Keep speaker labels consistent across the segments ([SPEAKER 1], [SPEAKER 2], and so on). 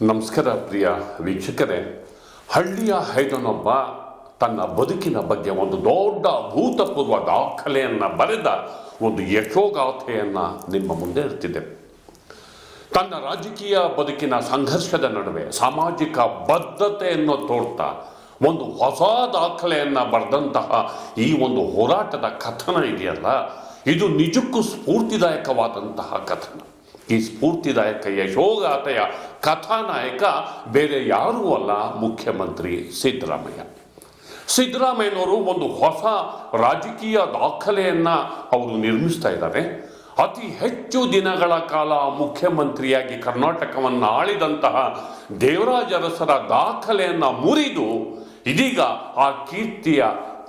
[SPEAKER 1] ನಮಸ್ಕಾರ ಪ್ರಿಯ ವೀಕ್ಷಕರೇ. ಹಳ್ಳಿಯ ಹೈದನೊಬ್ಬ ತನ್ನ ಬದುಕಿನ ಬಗ್ಗೆ ಒಂದು ದೊಡ್ಡ ಅಭೂತಪೂರ್ವ ದಾಖಲೆಯನ್ನು ಬರೆದ ಒಂದು ಯಶೋಗಾಥೆಯನ್ನು ನಿಮ್ಮ ಮುಂದೆ ಇರ್ತಿದೆ. ತನ್ನ ರಾಜಕೀಯ ಬದುಕಿನ ಸಂಘರ್ಷದ ನಡುವೆ ಸಾಮಾಜಿಕ ಬದ್ಧತೆಯನ್ನು ತೋರ್ತಾ ಒಂದು ಹೊಸ ದಾಖಲೆಯನ್ನು ಬರೆದಂತಹ ಈ ಒಂದು ಹೋರಾಟದ ಕಥನ ಇದೆಯಲ್ಲ, ಇದು ನಿಜಕ್ಕೂ ಸ್ಫೂರ್ತಿದಾಯಕವಾದಂತಹ ಕಥನ. ಈ ಸ್ಫೂರ್ತಿದಾಯಕ ಯಶೋಗಾಥೆಯ ಕಥಾನಾಯಕ ಬೇರೆ ಯಾರೂ ಅಲ್ಲ, ಮುಖ್ಯಮಂತ್ರಿ ಸಿದ್ದರಾಮಯ್ಯ. ಸಿದ್ದರಾಮಯ್ಯನವರು ಒಂದು ಹೊಸ ರಾಜಕೀಯ ದಾಖಲೆಯನ್ನು ಅವರು ನಿರ್ಮಿಸ್ತಾ ಇದ್ದಾರೆ. ಅತಿ ಹೆಚ್ಚು ದಿನಗಳ ಕಾಲ ಮುಖ್ಯಮಂತ್ರಿಯಾಗಿ ಕರ್ನಾಟಕವನ್ನು ಆಳಿದಂತಹ ದೇವರಾಜ ಅರಸರ ದಾಖಲೆಯನ್ನು ಮುರಿದು ಇದೀಗ ಆ ಕೀರ್ತಿಯ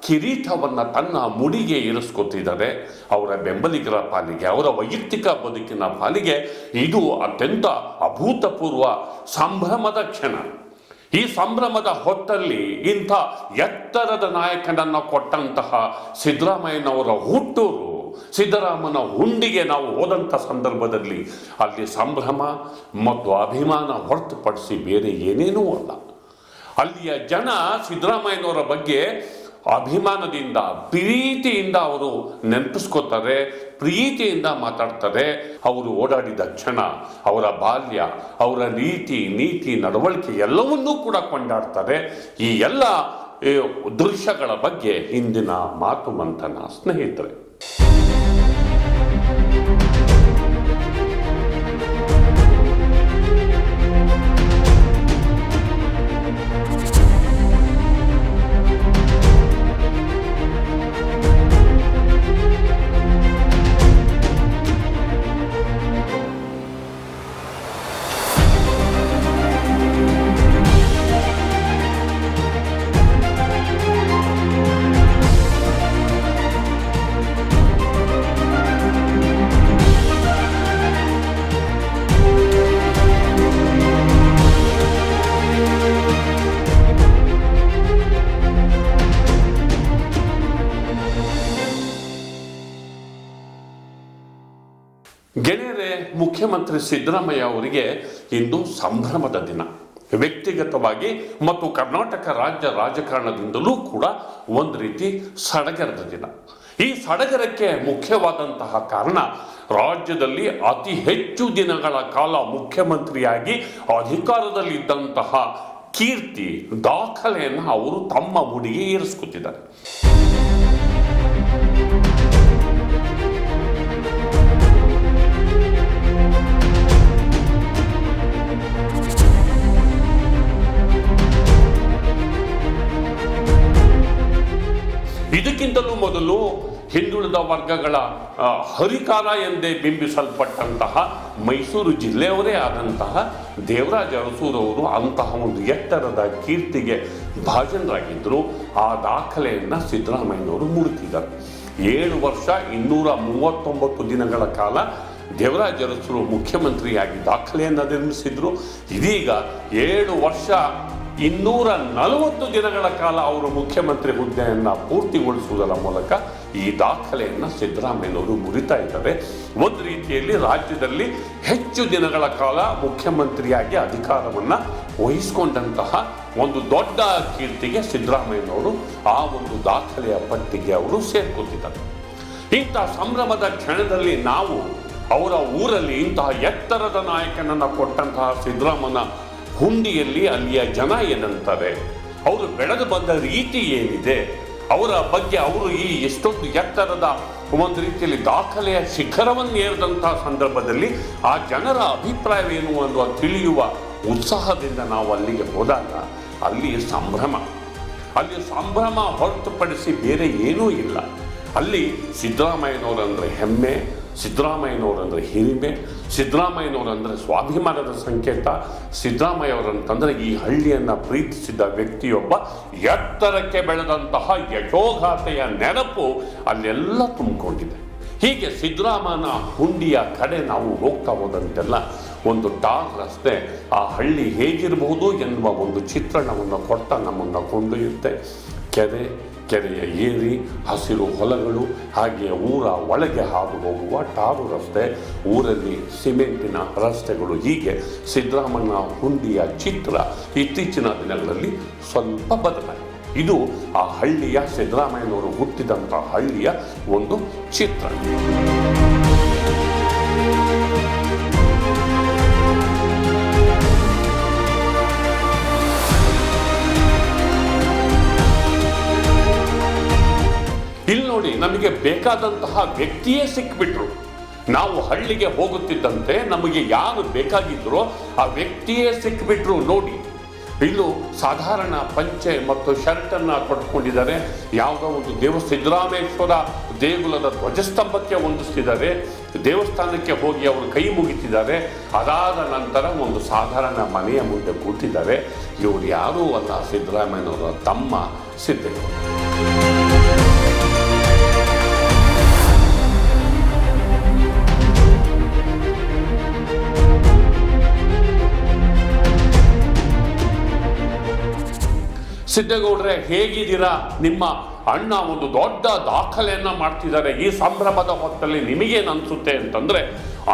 [SPEAKER 1] ಕಿರೀಟವನ್ನು ತನ್ನ ಮುಡಿಗೆ ಇರಿಸ್ಕೊತಿದ್ದಾರೆ. ಅವರ ಬೆಂಬಲಿಗರ ಪಾಲಿಗೆ, ಅವರ ವೈಯಕ್ತಿಕ ಬದುಕಿನ ಪಾಲಿಗೆ ಇದು ಅತ್ಯಂತ ಅಭೂತಪೂರ್ವ ಸಂಭ್ರಮದ ಕ್ಷಣ. ಈ ಸಂಭ್ರಮದ ಹೊತ್ತಲ್ಲಿ ಇಂಥ ಎತ್ತರದ ನಾಯಕನನ್ನು ಕೊಟ್ಟಂತಹ ಸಿದ್ದರಾಮಯ್ಯನವರ ಹುಟ್ಟೂರು ಸಿದ್ದರಾಮನ ಹುಂಡಿಗೆ ನಾವು ಹೋದಂಥ ಸಂದರ್ಭದಲ್ಲಿ ಅಲ್ಲಿ ಸಂಭ್ರಮ ಮತ್ತು ಅಭಿಮಾನ ಹೊರತುಪಡಿಸಿ ಬೇರೆ ಏನೇನೂ ಅಲ್ಲ. ಅಲ್ಲಿಯ ಜನ ಸಿದ್ದರಾಮಯ್ಯನವರ ಬಗ್ಗೆ ಅಭಿಮಾನದಿಂದ, ಪ್ರೀತಿಯಿಂದ ಅವರು ನೆನಪಿಸ್ಕೋತಾರೆ, ಪ್ರೀತಿಯಿಂದ ಮಾತಾಡ್ತಾರೆ. ಅವರು ಓಡಾಡಿದ ಕ್ಷಣ, ಅವರ ಬಾಲ್ಯ, ಅವರ ನೀತಿ ನಡವಳಿಕೆ ಎಲ್ಲವನ್ನೂ ಕೂಡ ಕೊಂಡಾಡ್ತಾರೆ. ಈ ಎಲ್ಲ ದೃಶ್ಯಗಳ ಬಗ್ಗೆ ಇಂದಿನ ಮಾತು ಮಂಥನ ಸ್ನೇಹಿತರೆ. ಗೆಳೆಯರೇ, ಮುಖ್ಯಮಂತ್ರಿ ಸಿದ್ದರಾಮಯ್ಯ ಅವರಿಗೆ ಇಂದು ಸಂಭ್ರಮದ ದಿನ. ವ್ಯಕ್ತಿಗತವಾಗಿ ಮತ್ತು ಕರ್ನಾಟಕ ರಾಜ್ಯ ರಾಜಕಾರಣದಿಂದಲೂ ಕೂಡ ಒಂದು ರೀತಿ ಸಡಗರದ ದಿನ. ಈ ಸಡಗರಕ್ಕೆ ಮುಖ್ಯವಾದಂತಹ ಕಾರಣ, ರಾಜ್ಯದಲ್ಲಿ ಅತಿ ಹೆಚ್ಚು ದಿನಗಳ ಕಾಲ ಮುಖ್ಯಮಂತ್ರಿಯಾಗಿ ಅಧಿಕಾರದಲ್ಲಿದ್ದಂತಹ ಕೀರ್ತಿ ದಾಖಲೆಯನ್ನು ಅವರು ತಮ್ಮ ಮುಡಿಗೆ ಏರಿಸ್ಕೊತಿದ್ದಾರೆ. ಇದಕ್ಕಿಂತಲೂ ಮೊದಲು ಹಿಂದುಳಿದ ವರ್ಗಗಳ ಹರಿಕಾರ ಎಂದೇ ಬಿಂಬಿಸಲ್ಪಟ್ಟಂತಹ ಮೈಸೂರು ಜಿಲ್ಲೆಯವರೇ ಆದಂತಹ ದೇವರಾಜ ಅರಸೂರವರು ಅಂತಹ ಒಂದು ಎತ್ತರದ ಕೀರ್ತಿಗೆ ಭಾಜನರಾಗಿದ್ದರು. ಆ ದಾಖಲೆಯನ್ನು ಸಿದ್ದರಾಮಯ್ಯನವರು ಮುರಿದಿದ್ದಾರೆ. 7 ವರ್ಷ 239 ದಿನಗಳ ಕಾಲ ದೇವರಾಜ ಅರಸೂರು ಮುಖ್ಯಮಂತ್ರಿಯಾಗಿ ದಾಖಲೆಯನ್ನು ನಿರ್ಮಿಸಿದ್ರು. ಇದೀಗ 7 ವರ್ಷ 240 ದಿನಗಳ ಕಾಲ ಅವರು ಮುಖ್ಯಮಂತ್ರಿ ಹುದ್ದೆಯನ್ನು ಪೂರ್ತಿಗೊಳಿಸುವುದರ ಮೂಲಕ ಈ ದಾಖಲೆಯನ್ನು ಸಿದ್ದರಾಮಯ್ಯನವರು ಮುರಿತಾ ಇದ್ದಾರೆ. ಒಂದು ರೀತಿಯಲ್ಲಿ ರಾಜ್ಯದಲ್ಲಿ ಹೆಚ್ಚು ದಿನಗಳ ಕಾಲ ಮುಖ್ಯಮಂತ್ರಿಯಾಗಿ ಅಧಿಕಾರವನ್ನು ವಹಿಸಿಕೊಂಡಂತಹ ಒಂದು ದೊಡ್ಡ ಕೀರ್ತಿಗೆ ಸಿದ್ದರಾಮಯ್ಯನವರು ಆ ಒಂದು ದಾಖಲೆಯ ಪಟ್ಟಿಗೆ ಅವರು ಸೇರ್ಕೊತಿದ್ದಾರೆ. ಇಂಥ ಸಂಭ್ರಮದ ಕ್ಷಣದಲ್ಲಿ ನಾವು ಅವರ ಊರಲ್ಲಿ ಇಂತಹ ಎತ್ತರದ ನಾಯಕನನ್ನು ಕೊಟ್ಟಂತಹ ಸಿದ್ದರಾಮನ ಹುಂಡಿಯಲ್ಲಿ ಅಲ್ಲಿಯ ಜನ ಏನಂತಾರೆ, ಅವರು ಬೆಳೆದು ಬಂದ ರೀತಿ ಏನಿದೆ, ಅವರ ಬಗ್ಗೆ ಅವರು ಈ ಎಷ್ಟೊಂದು ಎತ್ತರದ ಒಂದು ರೀತಿಯಲ್ಲಿ ದಾಖಲೆಯ ಶಿಖರವನ್ನು ಏರಿದಂತಹ ಸಂದರ್ಭದಲ್ಲಿ ಆ ಜನರ ಅಭಿಪ್ರಾಯವೇನು ಅನ್ನುವ ತಿಳಿಯುವ ಉತ್ಸಾಹದಿಂದ ನಾವು ಅಲ್ಲಿಗೆ ಹೋದಾಗ ಅಲ್ಲಿ ಸಂಭ್ರಮ ಹೊರತುಪಡಿಸಿ ಬೇರೆ ಏನೂ ಇಲ್ಲ. ಅಲ್ಲಿ ಸಿದ್ದರಾಮಯ್ಯನವರಂದರೆ ಹೆಮ್ಮೆ, ಸಿದ್ದರಾಮಯ್ಯನವರಂದರೆ ಹಿರಿಮೆ, ಸಿದ್ದರಾಮಯ್ಯನವರಂದರೆ ಸ್ವಾಭಿಮಾನದ ಸಂಕೇತ. ಸಿದ್ದರಾಮಯ್ಯವರಂತಂದರೆ ಈ ಹಳ್ಳಿಯನ್ನು ಪ್ರೀತಿಸಿದ ವ್ಯಕ್ತಿಯೊಬ್ಬ ಎತ್ತರಕ್ಕೆ ಬೆಳೆದಂತಹ ಯಶೋಗಾಥೆಯ ನೆನಪು ಅಲ್ಲೆಲ್ಲ ತುಂಬಿಕೊಂಡಿದೆ. ಹೀಗೆ ಸಿದ್ದರಾಮನ ಹುಂಡಿಯ ಕಡೆ ನಾವು ಹೋಗ್ತಾ ಹೋದಂತೆಲ್ಲ ಒಂದು ಟಾರ್ ರಸ್ತೆ ಆ ಹಳ್ಳಿ ಹೇಗಿರಬಹುದು ಎನ್ನುವ ಒಂದು ಚಿತ್ರಣವನ್ನು ಕೊಡ್ತಾ ನಮ್ಮನ್ನು ಕೊಂಡೊಯ್ಯುತ್ತೆ. ಕೆರೆ ಕೆರೆಯ ಏರಿ, ಹಸಿರು ಹೊಲಗಳು, ಹಾಗೆಯೇ ಊರ ಒಳಗೆ ಹಾದು ಹೋಗುವ ಟಾರು ರಸ್ತೆ, ಊರಲ್ಲಿ ಸಿಮೆಂಟಿನ ರಸ್ತೆಗಳು, ಹೀಗೆ ಸಿದ್ದರಾಮಯ್ಯ ಹುಂಡಿಯ ಚಿತ್ರ ಇತ್ತೀಚಿನ ದಿನಗಳಲ್ಲಿ ಸ್ವಲ್ಪ ಬದಲಾಗಿದೆ. ಇದು ಆ ಹಳ್ಳಿಯ, ಸಿದ್ದರಾಮಯ್ಯನವರು ಹುಟ್ಟಿದಂಥ ಹಳ್ಳಿಯ ಒಂದು ಚಿತ್ರ. ಇಲ್ಲಿ ನೋಡಿ, ನಮಗೆ ಬೇಕಾದಂತಹ ವ್ಯಕ್ತಿಯೇ ಸಿಕ್ಬಿಟ್ರು. ನಾವು ಹಳ್ಳಿಗೆ ಹೋಗುತ್ತಿದ್ದಂತೆ ನಮಗೆ ಯಾರು ಬೇಕಾಗಿದ್ರೋ ಆ ವ್ಯಕ್ತಿಯೇ ಸಿಕ್ಬಿಟ್ರು. ನೋಡಿ, ಇಲ್ಲೂ ಸಾಧಾರಣ ಪಂಚೆ ಮತ್ತು ಶರ್ಟನ್ನು ಕೊಟ್ಕೊಂಡಿದ್ದಾರೆ. ಯಾವುದೋ ಒಂದು ಸಿದ್ದರಾಮೇಶ್ವರ ದೇಗುಲದ ಧ್ವಜಸ್ತಂಭಕ್ಕೆ ಹೊಂದಿಸ್ತಿದ್ದಾರೆ. ದೇವಸ್ಥಾನಕ್ಕೆ ಹೋಗಿ ಅವರು ಕೈ ಮುಗಿತಿದ್ದಾರೆ. ಅದಾದ ನಂತರ ಒಂದು ಸಾಧಾರಣ ಮನೆಯ ಮುಂದೆ ಕೂತಿದ್ದಾರೆ. ಇವರು ಯಾರೂ ಅಲ್ಲ, ಸಿದ್ದರಾಮಯ್ಯನವರ ತಮ್ಮ ಸಿದ್ದೇಗೌಡ. ಸಿದ್ದೇಗೌಡ್ರೆ, ಹೇಗಿದ್ದೀರಾ? ನಿಮ್ಮ ಅಣ್ಣ ಒಂದು ದೊಡ್ಡ ದಾಖಲೆಯನ್ನ ಮಾಡ್ತಿದ್ದಾರೆ. ಈ ಸಂಭ್ರಮದ ಹೊತ್ತಲ್ಲಿ ನಿಮಗೇನು ಅನಿಸುತ್ತೆ ಅಂತಂದ್ರೆ,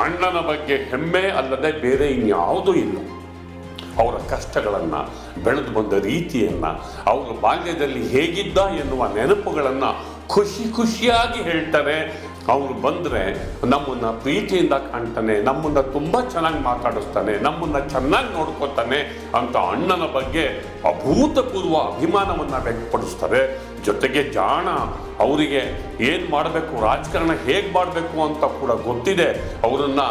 [SPEAKER 1] ಅಣ್ಣನ ಬಗ್ಗೆ ಹೆಮ್ಮೆ ಅಲ್ಲದೆ ಬೇರೆ ಇನ್ಯಾವುದೂ ಇಲ್ಲ. ಅವರ ಕಷ್ಟಗಳನ್ನು, ಬೆಳೆದು ಬಂದ ರೀತಿಯನ್ನು, ಅವರ ಬಾಲ್ಯದಲ್ಲಿ ಹೇಗಿದ್ದ ಎನ್ನುವ ನೆನಪುಗಳನ್ನು ಖುಷಿಯಾಗಿ ಹೇಳ್ತಾರೆ. ಅವರು ಬಂದರೆ ನಮ್ಮನ್ನು ಪ್ರೀತಿಯಿಂದ ಕಾಣ್ತಾನೆ, ನಮ್ಮನ್ನು ತುಂಬ ಚೆನ್ನಾಗಿ ಮಾತಾಡಿಸ್ತಾನೆ, ನಮ್ಮನ್ನು ಚೆನ್ನಾಗಿ ನೋಡ್ಕೊತಾನೆ ಅಂತ ಅಣ್ಣನ ಬಗ್ಗೆ ಅಭೂತಪೂರ್ವ ಅಭಿಮಾನವನ್ನು ವ್ಯಕ್ತಪಡಿಸ್ತಾರೆ. ಜೊತೆಗೆ ಜಾಣ, ಅವರಿಗೆ ಏನು ಮಾಡಬೇಕು, ರಾಜಕಾರಣ ಹೇಗೆ ಮಾಡಬೇಕು ಅಂತ ಕೂಡ ಗೊತ್ತಿದೆ. ಅವರನ್ನು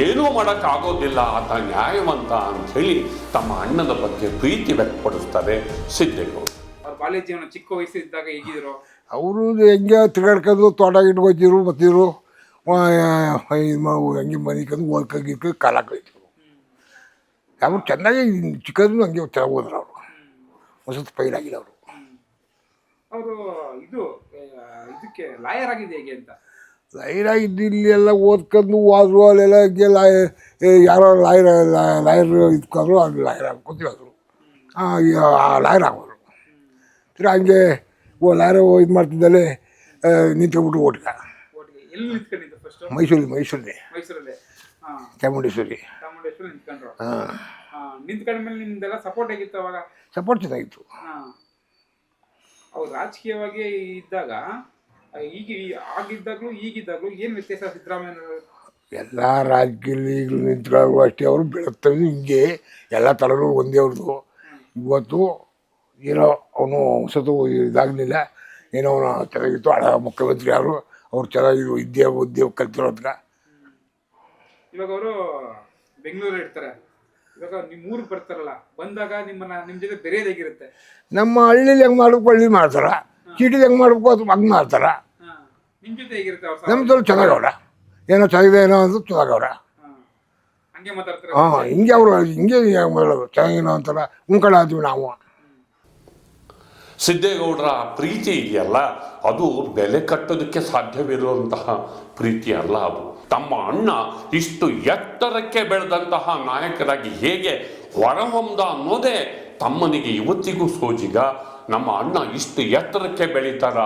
[SPEAKER 1] ಏನೂ ಮಾಡೋಕ್ಕಾಗೋದಿಲ್ಲ, ಆತ ನ್ಯಾಯವಂತ ಅಂಥೇಳಿ ತಮ್ಮ ಅಣ್ಣನ ಬಗ್ಗೆ ಪ್ರೀತಿ ವ್ಯಕ್ತಪಡಿಸ್ತಾರೆ ಸಿದ್ದೇಗೌಡ.
[SPEAKER 2] ಅವ್ರ ಬಾಲ್ಯ ಜೀವನ ಚಿಕ್ಕ ವಯಸ್ಸಿದ್ದಾಗ ಹೇಗಿದ್ರು?
[SPEAKER 3] ಅವರು ಹೆಂಗೆ ತಿರುಗಾಡ್ಕೊಂಡು ತೋಟ ಇಟ್ಕೊತಿದ್ರು, ಬರ್ತಿದ್ರು, ಹಂಗೆ ಮನಿಕೊಂಡು ಓದ್ಕೊಂಡು ಕಾಲ ಕಳೀತಿದ್ರು. ಅವ್ರು ಚೆನ್ನಾಗಿ ಚಿಕ್ಕದ್ರು ಹಂಗೆ ಚೆನ್ನಾಗಿ ಹೋದ್ರು. ಅವರು ಹೊಸ ಪೈಲಾಗಿಲ್ಲ.
[SPEAKER 2] ಅವರು ಇದಕ್ಕೆ ಲಾಯರ್ ಆಗಿದೆ ಹೇಗೆ ಅಂತ?
[SPEAKER 3] ಲಾಯರ್ ಆಗಿದ್ದು ಇಲ್ಲಿ ಎಲ್ಲ ಓದ್ಕೊಂಡು ಹೋದ್ರು. ಅಲ್ಲೆಲ್ಲ ಹಂಗೆ ಯಾರೋ ಲಾಯರ್ ಇದ್ಕೊಂಡ್ರು, ಅದು ಲಾಯರ್ ಆಗ್ಕೊತೀವಿ. ಆದರು ಲಾಯರ್ ಆಗೋರು. ತಿರ್ಗಿ ಹಂಗೆ ಲಾಯರ್ ಇದು ಮಾಡ್ತಿದ್ದಲ್ಲೇ ನಿಂತ್ಕೊಂಡ್ಬಿಟ್ಟು ಓಟ್ಗ ಮೈಸೂರಲ್ಲಿ ಚಾಮುಂಡೇಶ್ವರಿ
[SPEAKER 2] ನಿಂತ್ಕೊಂಡ್ಮೇಲೆ ನಿಮ್ದೆಲ್ಲ ಸಪೋರ್ಟ್ ಆಗಿತ್ತು ಅವಾಗ?
[SPEAKER 3] ಸಪೋರ್ಟ್ ಚೆನ್ನಾಗಿತ್ತು.
[SPEAKER 2] ಅವ್ರು ರಾಜಕೀಯವಾಗಿ ಇದ್ದಾಗ ಆಗಿದ್ದಾಗಲೂ ಈಗಿದ್ದಾಗಲೂ ಏನು ವ್ಯತ್ಯಾಸ ಸಿದ್ದರಾಮಯ್ಯ?
[SPEAKER 3] ಎಲ್ಲ ರಾಜಕೀಯದಲ್ಲಿ ಈಗಲೂ ನಿಂತ್ಕೊಳ್ಳೋ ಅಷ್ಟೇ. ಅವರು ಬೆಳಗ್ತವೆ ಹಿಂಗೆ ಎಲ್ಲ ಥರನೂ ಒಂದೇ ಅವ್ರದ್ದು. ಇವತ್ತು ಏನೋ ಅವನು ಹೊಸತು ಇದಾಗಲಿಲ್ಲ, ಏನೋ ಅವನು ಚೆನ್ನಾಗಿತ್ತು. ಹಳ ಮುಖ್ಯಮಂತ್ರಿ ಅವ್ರು ಚೆನ್ನಾಗಿ ಉದ್ಯೋಗ ಕಲ್ತಿರೋದ್ಕ.
[SPEAKER 2] ಇವಾಗ ಅವರು ಬೆಂಗಳೂರು ಇರ್ತಾರೆ, ಇವಾಗ ನಿಮ್ಮ ಊರಿಗೆ ಬರ್ತಾರಲ್ಲ, ಬಂದಾಗ ನಿಮ್ಮ ಜೊತೆ ಬೆರೆಯೋದಾಗಿರುತ್ತೆ.
[SPEAKER 3] ನಮ್ಮ ಹಳ್ಳಿಲಿ ಹೆಂಗೆ ಮಾಡ್ಬೇಕು ಹಳ್ಳಿ ಮಾಡ್ತಾರ, ಚೀಟಿಲಿ ಹೆಂಗೆ ಮಾಡ್ಬೇಕು ಅದು ಹಂಗೆ ಮಾಡ್ತಾರ.
[SPEAKER 2] ನಿಮ್ಮ ಜೊತೆ ಹೇಗಿರುತ್ತೆ?
[SPEAKER 3] ನಮ್ದು ಚೆನ್ನಾಗವ್ರ, ಏನೋ ಚೆನ್ನಾಗಿದೆ ಏನೋ ಅಂತ ಚೆನ್ನಾಗವ್ರ.
[SPEAKER 2] ಹಂಗೆ ಮಾತಾಡ್ತಾರೆ.
[SPEAKER 3] ಹಿಂಗೆ ಅವರು ಹಿಂಗೆ ಮಾಡೋದು ಚೆನ್ನಾಗೇನೋ ಅಂತಾರ ಉಣ್ಕೊಂಡು ಆದ್ವಿ ನಾವು.
[SPEAKER 1] ಸಿದ್ದೇಗೌಡರ ಪ್ರೀತಿ ಇದೆಯಲ್ಲ, ಅದು ಬೆಲೆ ಕಟ್ಟೋದಕ್ಕೆ ಸಾಧ್ಯವಿರುವಂತಹ ಪ್ರೀತಿ ಅಲ್ಲ. ಅದು ತಮ್ಮ ಅಣ್ಣ ಇಷ್ಟು ಎತ್ತರಕ್ಕೆ ಬೆಳೆದಂತಹ ನಾಯಕರಾಗಿ ಹೇಗೆ ಹೊರಹೊಮ್ದ ಅನ್ನೋದೇ ತಮ್ಮನಿಗೆ ಇವತ್ತಿಗೂ ಸೋಜಿಗ. ನಮ್ಮ ಅಣ್ಣ ಇಷ್ಟು ಎತ್ತರಕ್ಕೆ ಬೆಳೀತಾರ,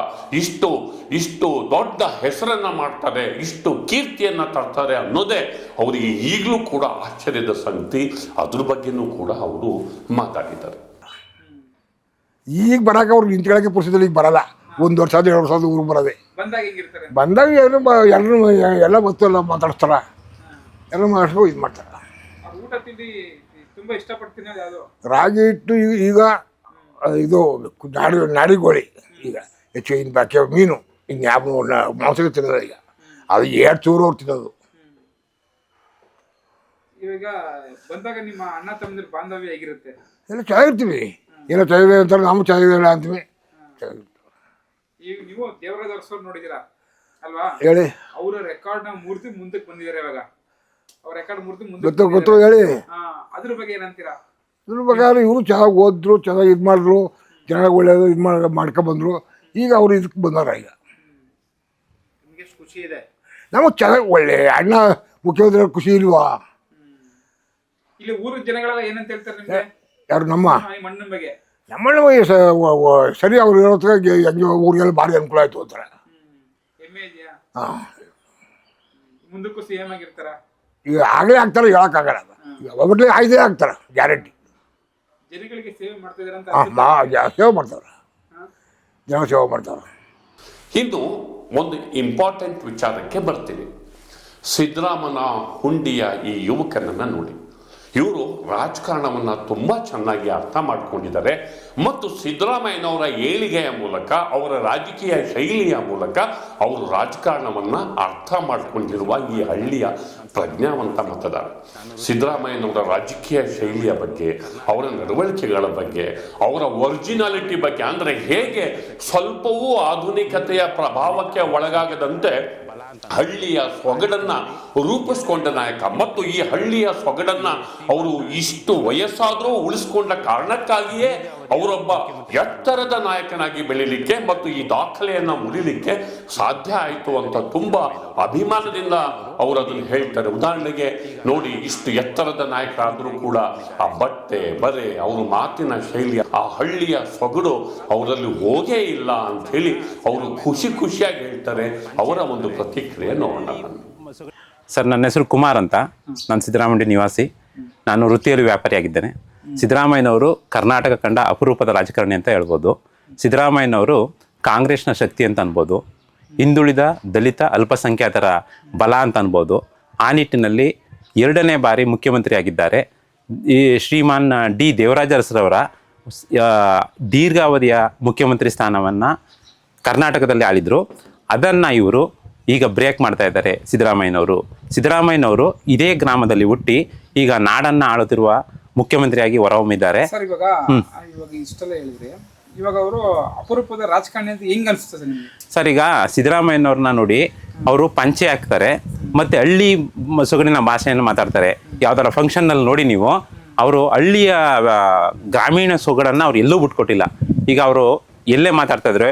[SPEAKER 1] ಇಷ್ಟು ದೊಡ್ಡ ಹೆಸರನ್ನು ಮಾಡ್ತಾರೆ, ಇಷ್ಟು ಕೀರ್ತಿಯನ್ನು ತರ್ತಾರೆ ಅನ್ನೋದೇ ಅವರಿಗೆ ಈಗಲೂ ಕೂಡ ಆಶ್ಚರ್ಯದ ಸಂಗತಿ. ಅದ್ರ ಬಗ್ಗೆನೂ ಕೂಡ ಅವರು ಮಾತಾಡಿದ್ದಾರೆ.
[SPEAKER 3] ಈಗ ಬರೋಕೆ ಅವ್ರಿಗೆ ನಿಂತ್ಕೊಳ್ಳೋಕ್ಕೆ ಪುರುಷದಲ್ಲಿ ಈಗ ಬರಲ್ಲ. 1 ವರ್ಷ 2 ವರ್ಷ ಊರಿಗೆ ಬರೋದೆ. ಬಂದಾಗ ಎಲ್ಲರೂ ಎಲ್ಲ ಗೊತ್ತಲ್ಲ ಮಾತಾಡ್ತಾರ, ಎಲ್ಲ ಮಾಡಿಸ್ಕೊ ಇದು ಮಾಡ್ತಾರೆ. ರಾಗಿ ಹಿಟ್ಟು ಈಗ ಇದು ನಾಡಿಗೋಳಿ ಈಗ ಹೆಚ್ಚು ಇನ್ನು ಬಾಕಿ ಮೀನು ಇನ್ನು ಯಾವ ಮಾಂಸಕ್ಕೆ ತಿನ್ನೋದು. ಈಗ ಅದು 2 ಚೂರು ಅವ್ರು ತಿನ್ನೋದು.
[SPEAKER 2] ಇವಾಗ ಬಂದಾಗ ನಿಮ್ಮ ಅಣ್ಣ ತಮ್ಮಂದಿರ ಬಾಂಧವ್ಯ ಹೇಗಿರುತ್ತೆ?
[SPEAKER 3] ಎಲ್ಲ ಚೆನ್ನಾಗಿರ್ತೀವಿ. ಏನೋ ಚೆನ್ನಾಗಿದೆ ಅಂತಾರೆ, ನಾವು ಚೆನ್ನಾಗಿಲ್ಲ ಅಂತೀವಿ.
[SPEAKER 2] ಈಗ ನೀವು ದೇವರಾಜ ಅರಸರು ನೋಡಿದಿರಾ ಅಲ್ವಾ?
[SPEAKER 3] ಹೇಳಿ.
[SPEAKER 2] ಅವರ ರೆಕಾರ್ಡ್ನ ಮೂರ್ತಿ ಮುಂದಕ್ಕೆ ಬಂದಿದ್ದಾರೆ. ಇವಾಗ ಅವ್ರ ರೆಕಾರ್ಡ್ ಮೂರ್ತಿ ಮುಂದೆ
[SPEAKER 3] ಗೊತ್ತು ಹೇಳಿ.
[SPEAKER 2] ಅದ್ರ ಬಗ್ಗೆ ಏನಂತೀರಾ?
[SPEAKER 3] ಇದ್ರ ಬಗ್ಗೆ ಇವರು ಚೆನ್ನಾಗಿ ಓದಿದ್ರು, ಚೆನ್ನಾಗಿ ಇದು ಮಾಡಿದ್ರು, ಚೆನ್ನಾಗಿ ಒಳ್ಳೇದು ಇದು ಮಾಡ್ಕೊಬಂದ್ರು. ಈಗ ಅವ್ರು ಇದಕ್ಕೆ ಬಂದಾರ. ಈಗ
[SPEAKER 2] ನಿಮಗೆ ಖುಷಿ ಇದೆ?
[SPEAKER 3] ನಮಗೆ ಚೆನ್ನಾಗಿ ಒಳ್ಳೆ ಅಣ್ಣ ಮುಖ್ಯಮಂತ್ರಿ ಖುಷಿ ಇಲ್ವಾ?
[SPEAKER 2] ಇಲ್ಲಿ ಊರ ಜನಗಳೆಲ್ಲ ಏನಂತ ಹೇಳ್ತಾರೆ ನಿಮಗೆ?
[SPEAKER 3] ಯಾರು ನಮ್ಮ
[SPEAKER 2] ಮಣ್ಣಿನ ಬಗ್ಗೆ?
[SPEAKER 3] ನಮ್ಮಲ್ಲಿ ಸರಿ ಅವ್ರು ಇರೋತ್ತಿಗೆ ಹೆಂಗೆ ಊರಿಗೆಲ್ಲ ಭಾರಿ ಅನುಕೂಲ ಆಯಿತು ಅಂತಾರೆ.
[SPEAKER 2] ಹೆಮ್ಮೆ ಇದೆಯಾ?
[SPEAKER 3] ಹಾಂ,
[SPEAKER 2] ಮುಂದಕ್ಕೂ CM ಆಗಿರ್ತಾರ?
[SPEAKER 3] ಈಗ ಆಗಲೇ ಆಗ್ತಾರೆ, ಹೇಳೋಕ್ಕಾಗಲ್ಲ. ಒಬ್ಬರೇ ಆಯ್ದೇ ಆಗ್ತಾರೆ ಗ್ಯಾರಂಟಿ.
[SPEAKER 2] ಜನಗಳಿಗೆ ಸೇವೆ ಮಾಡ್ತಾ ಇದಾರೆ ಅಂತ
[SPEAKER 3] ಹಾಂ, ಸೇವೆ ಮಾಡ್ತಾವ್ರೆ, ಜನ ಸೇವೆ ಮಾಡ್ತಾವ್ರೆ.
[SPEAKER 1] ಇನ್ನು ಒಂದು ಇಂಪಾರ್ಟೆಂಟ್ ವಿಚಾರಕ್ಕೆ ಬರ್ತೀವಿ. ಸಿದ್ದರಾಮನ ಹುಂಡಿಯ ಈ ಯುವಕನನ್ನು ನೋಡಿ. ಇವರು ರಾಜಕಾರಣವನ್ನು ತುಂಬ ಚೆನ್ನಾಗಿ ಅರ್ಥ ಮಾಡಿಕೊಂಡಿದ್ದಾರೆ ಮತ್ತು ಸಿದ್ದರಾಮಯ್ಯನವರ ಏಳಿಗೆಯ ಮೂಲಕ, ಅವರ ರಾಜಕೀಯ ಶೈಲಿಯ ಮೂಲಕ ಅವರು ರಾಜಕಾರಣವನ್ನು ಅರ್ಥ ಮಾಡಿಕೊಂಡಿರುವ ಈ ಹಳ್ಳಿಯ ಪ್ರಜ್ಞಾವಂತ ಮತದಾರ. ಸಿದ್ದರಾಮಯ್ಯನವರ ರಾಜಕೀಯ ಶೈಲಿಯ ಬಗ್ಗೆ, ಅವರ ನಡವಳಿಕೆಗಳ ಬಗ್ಗೆ, ಅವರ ಒರಿಜಿನಾಲಿಟಿ ಬಗ್ಗೆ, ಅಂದರೆ ಹೇಗೆ ಸ್ವಲ್ಪವೂ ಆಧುನಿಕತೆಯ ಪ್ರಭಾವಕ್ಕೆ ಒಳಗಾಗದಂತೆ ಹಳ್ಳಿಯ ಸೊಗಡನ್ನ ರೂಪಿಸ್ಕೊಂಡ ನಾಯಕ ಮತ್ತು ಈ ಹಳ್ಳಿಯ ಸೊಗಡನ್ನ ಅವರು ಇಷ್ಟು ವಯಸ್ಸಾದರೂ ಉಳಿಸ್ಕೊಂಡ ಕಾರಣಕ್ಕಾಗಿಯೇ ಅವರೊಬ್ಬ ಎತ್ತರದ ನಾಯಕನಾಗಿ ಬೆಳೀಲಿಕ್ಕೆ ಮತ್ತು ಈ ದಾಖಲೆಯನ್ನ ಮುರಿಲಿಕ್ಕೆ ಸಾಧ್ಯ ಆಯಿತು ಅಂತ ತುಂಬಾ ಅಭಿಮಾನದಿಂದ ಅವರು ಅದನ್ನು ಹೇಳ್ತಾರೆ. ಉದಾಹರಣೆಗೆ ನೋಡಿ, ಇಷ್ಟು ಎತ್ತರದ ನಾಯಕರಾದರೂ ಕೂಡ ಆ ಬಟ್ಟೆ ಬರೆ, ಅವರ ಮಾತಿನ ಶೈಲಿ, ಆ ಹಳ್ಳಿಯ ಸೊಗಡು ಅವರಲ್ಲಿ ಹೋಗೇ ಇಲ್ಲ ಅಂತ ಹೇಳಿ ಅವರು ಖುಷಿಯಾಗಿ ಹೇಳ್ತಾರೆ. ಅವರ ಒಂದು ಪ್ರತಿಕ್ರಿಯೆ ನೋಡೋಣ.
[SPEAKER 4] ಸರ್, ನನ್ನ ಹೆಸರು ಕುಮಾರ್ ಅಂತ. ನಾನು ಸಿದ್ದರಾಮಯ್ಯ ನಿವಾಸಿ. ನಾನು ವೃತ್ತಿಯಲ್ಲಿ ವ್ಯಾಪಾರಿಯಾಗಿದ್ದೇನೆ. ಸಿದ್ದರಾಮಯ್ಯನವರು ಕರ್ನಾಟಕ ಕಂಡ ಅಪರೂಪದ ರಾಜಕಾರಣಿ ಅಂತ ಹೇಳ್ಬೋದು. ಸಿದ್ದರಾಮಯ್ಯನವರು ಕಾಂಗ್ರೆಸ್ನ ಶಕ್ತಿ ಅಂತ ಅನ್ಬೋದು, ಹಿಂದುಳಿದ ದಲಿತ ಅಲ್ಪಸಂಖ್ಯಾತರ ಬಲ ಅಂತ ಅನ್ಬೋದು. ಆ ನಿಟ್ಟಿನಲ್ಲಿ 2ನೇ ಬಾರಿ ಮುಖ್ಯಮಂತ್ರಿಯಾಗಿದ್ದಾರೆ. ಈ ಶ್ರೀಮಾನ್ ಡಿ ದೇವರಾಜ ಅರಸರವರ ದೀರ್ಘಾವಧಿಯ ಮುಖ್ಯಮಂತ್ರಿ ಸ್ಥಾನವನ್ನು ಕರ್ನಾಟಕದಲ್ಲಿ ಆಳಿದರು. ಅದನ್ನು ಇವರು ಈಗ ಬ್ರೇಕ್ ಮಾಡ್ತಾ ಇದ್ದಾರೆ. ಸಿದ್ದರಾಮಯ್ಯನವರು ಇದೇ ಗ್ರಾಮದಲ್ಲಿ ಹುಟ್ಟಿ ಈಗ ನಾಡನ್ನು ಆಳುತ್ತಿರುವ ಮುಖ್ಯಮಂತ್ರಿಯಾಗಿ ಹೊರಹೊಮ್ಮಿದ್ದಾರೆ.
[SPEAKER 2] ಸರ್, ಇವಾಗ ಇಷ್ಟೆಲ್ಲ ಹೇಳಿದ್ರೆ, ಇವಾಗ ಅವರು ಅಪರೂಪದ ರಾಜಕಾರಣಿ ಅಂತ ಹೆಂಗ್ ಅನಿಸ್ತದೆ ನಿಮಗೆ?
[SPEAKER 4] ಸರ್, ಈಗ ಸಿದ್ದರಾಮಯ್ಯನವ್ರನ್ನ ನೋಡಿ, ಅವರು ಪಂಚೆ ಹಾಕ್ತಾರೆ ಮತ್ತು ಹಳ್ಳಿ ಸೊಗಡಿನ ಭಾಷೆಯನ್ನು ಮಾತಾಡ್ತಾರೆ. ಯಾವ್ದಾರ ಫಂಕ್ಷನ್ನಲ್ಲಿ ನೋಡಿ ನೀವು, ಅವರು ಹಳ್ಳಿಯ ಗ್ರಾಮೀಣ ಸೊಗಡನ್ನು ಅವ್ರು ಎಲ್ಲೂ ಬಿಟ್ಕೊಟ್ಟಿಲ್ಲ. ಈಗ ಅವರು ಎಲ್ಲೇ ಮಾತಾಡ್ತಾ ಇದ್ರೆ,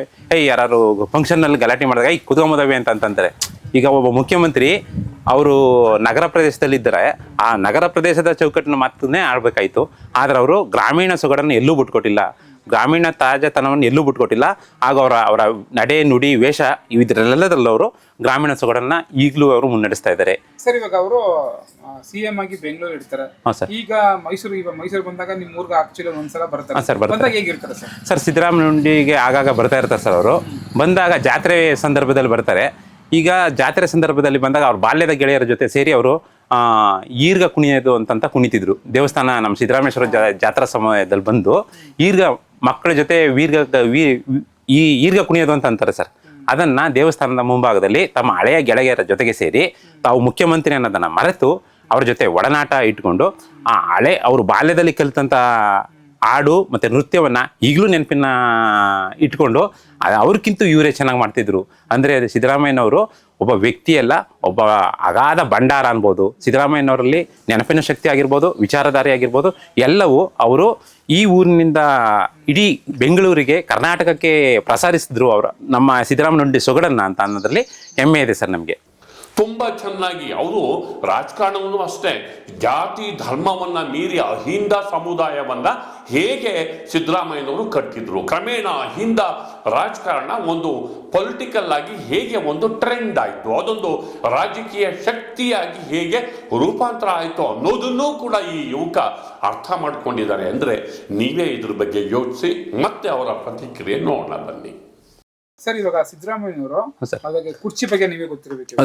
[SPEAKER 4] ಯಾರು ಫಂಕ್ಷನ್ನಲ್ಲಿ ಗಲಾಟೆ ಮಾಡಿದಾಗ ಕುದುಮದವಿ ಅಂತಂತಾರೆ. ಈಗ ಒಬ್ಬ ಮುಖ್ಯಮಂತ್ರಿ ಅವರು ನಗರ ಪ್ರದೇಶದಲ್ಲಿದ್ದರೆ ಆ ನಗರ ಪ್ರದೇಶದ ಚೌಕಟ್ಟಿನ ಮಾತನ್ನೇ ಆಡಬೇಕಾಯಿತು. ಆದರೆ ಅವರು ಗ್ರಾಮೀಣ ಸೊಗಡನ್ನು ಎಲ್ಲೂ ಬಿಟ್ಕೊಟ್ಟಿಲ್ಲ, ಗ್ರಾಮೀಣ ತಾಜತನವನ್ನು ಎಲ್ಲೂ ಬಿಟ್ಕೊಟ್ಟಿಲ್ಲ. ಆಗ ಅವರ ನಡೆ, ನುಡಿ, ವೇಷ ಇದರೆಲ್ಲದರಲ್ಲೂ ಅವರು ಗ್ರಾಮೀಣ ಸೊಗಡನ್ನು ಈಗಲೂ ಅವರು ಮುನ್ನಡೆಸ್ತಾ ಇದ್ದಾರೆ.
[SPEAKER 2] ಸರ್, ಇವಾಗ ಅವರು CM ಆಗಿ ಬೆಂಗಳೂರು ಇರ್ತಾರೆ. ಈಗ ಮೈಸೂರು ಬಂದಾಗ ನಿಮ್ಮ ಊರಿಗೆ ಆಕ್ಚುಲಿ ಒಂದ್ಸಲ ಬರ್ತಾರೆ.
[SPEAKER 4] ಸರ್,
[SPEAKER 2] ಬಂದಾಗ ಹೇಗಿರ್ತಾರೆ ಸರ್?
[SPEAKER 4] ಸರ್, ಸಿದ್ದರಾಮಯ್ಯನವರಿಗೆ ಆಗಾಗ ಬರ್ತಾ ಇರ್ತಾರೆ ಸರ್. ಅವರು ಬಂದಾಗ ಜಾತ್ರೆ ಸಂದರ್ಭದಲ್ಲಿ ಬರ್ತಾರೆ. ಈಗ ಜಾತ್ರೆ ಸಂದರ್ಭದಲ್ಲಿ ಬಂದಾಗ ಅವ್ರ ಬಾಲ್ಯದ ಗೆಳೆಯರ ಜೊತೆ ಸೇರಿ ಅವರು ಈರ್ಗ ಕುಣಿಯೋದು ಅಂತ ಕುಣಿತಿದ್ರು. ದೇವಸ್ಥಾನ ನಮ್ಮ ಸಿದ್ದರಾಮೇಶ್ವರ ಜಾತ್ರಾ ಸಮಯದಲ್ಲಿ ಬಂದು ಈರ್ಗ ಮಕ್ಕಳ ಜೊತೆ ಈ ಈರ್ಗ ಕುಣಿಯೋದು ಅಂತ ಅಂತಾರೆ ಸರ್. ಅದನ್ನು ದೇವಸ್ಥಾನದ ಮುಂಭಾಗದಲ್ಲಿ ತಮ್ಮ ಹಳೆಯ ಗೆಳೆಯರ ಜೊತೆಗೆ ಸೇರಿ ತಾವು ಮುಖ್ಯಮಂತ್ರಿ ಅನ್ನೋದನ್ನು ಮರೆತು ಅವ್ರ ಜೊತೆ ಒಡನಾಟ ಇಟ್ಕೊಂಡು ಅವರು ಬಾಲ್ಯದಲ್ಲಿ ಕಲಿತಂಥ ಹಾಡು ಮತ್ತು ನೃತ್ಯವನ್ನು ಈಗಲೂ ನೆನಪಿನ ಇಟ್ಕೊಂಡು ಅವ್ರಿಗಿಂತ ಇವರೇ ಚೆನ್ನಾಗಿ ಮಾಡ್ತಿದ್ರು. ಅಂದರೆ ಸಿದ್ದರಾಮಯ್ಯನವರು ಒಬ್ಬ ವ್ಯಕ್ತಿಯಲ್ಲ, ಒಬ್ಬ ಅಗಾಧ ಭಂಡಾರ ಅನ್ಬೋದು. ಸಿದ್ದರಾಮಯ್ಯನವರಲ್ಲಿ ನೆನಪಿನ ಶಕ್ತಿ ಆಗಿರ್ಬೋದು, ವಿಚಾರಧಾರೆ ಆಗಿರ್ಬೋದು, ಎಲ್ಲವೂ ಅವರು ಈ ಊರಿನಿಂದ ಇಡೀ ಬೆಂಗಳೂರಿಗೆ, ಕರ್ನಾಟಕಕ್ಕೆ ಪ್ರಸಾರಿಸಿದ್ರು. ಅವರು ನಮ್ಮ ಸಿದ್ದರಾಮಯ್ಯ ಸೊಗಡನ್ನು ಅಂತ ಅನ್ನೋದ್ರಲ್ಲಿ ಹೆಮ್ಮೆ ಇದೆ ಸರ್ ನಮಗೆ.
[SPEAKER 1] ತುಂಬ ಚೆನ್ನಾಗಿ ಅವರು ರಾಜಕಾರಣವನ್ನು ಅಷ್ಟೇ ಜಾತಿ ಧರ್ಮವನ್ನ ಮೀರಿ ಅಹಿಂದ ಸಮುದಾಯವನ್ನ ಹೇಗೆ ಸಿದ್ದರಾಮಯ್ಯನವರು ಕಟ್ಟಿದ್ರು. ಕ್ರಮೇಣ ಅಹಿಂದ ರಾಜಕಾರಣ ಒಂದು ಪೊಲಿಟಿಕಲ್ ಆಗಿ ಹೇಗೆ ಒಂದು ಟ್ರೆಂಡ್ ಆಯಿತು, ಅದೊಂದು ರಾಜಕೀಯ ಶಕ್ತಿಯಾಗಿ ಹೇಗೆ ರೂಪಾಂತರ ಆಯಿತು ಅನ್ನೋದನ್ನೂ ಕೂಡ ಈ ಯುವಕ ಅರ್ಥ ಮಾಡ್ಕೊಂಡಿದ್ದಾರೆ. ಅಂದರೆ ನೀವೇ ಇದ್ರ ಬಗ್ಗೆ ಯೋಚಿಸಿ ಮತ್ತೆ ಅವರ ಪ್ರತಿಕ್ರಿಯೆ ನೋಡೋಣ ಬನ್ನಿ.
[SPEAKER 2] ಸರ್, ಇವಾಗ ಸಿದ್ದರಾಮಯ್ಯನವರು ಅವಾಗ ಕುರ್ಚಿ ಬಗ್ಗೆ ನೀವೇ ಗೊತ್ತಿರಬೇಕು.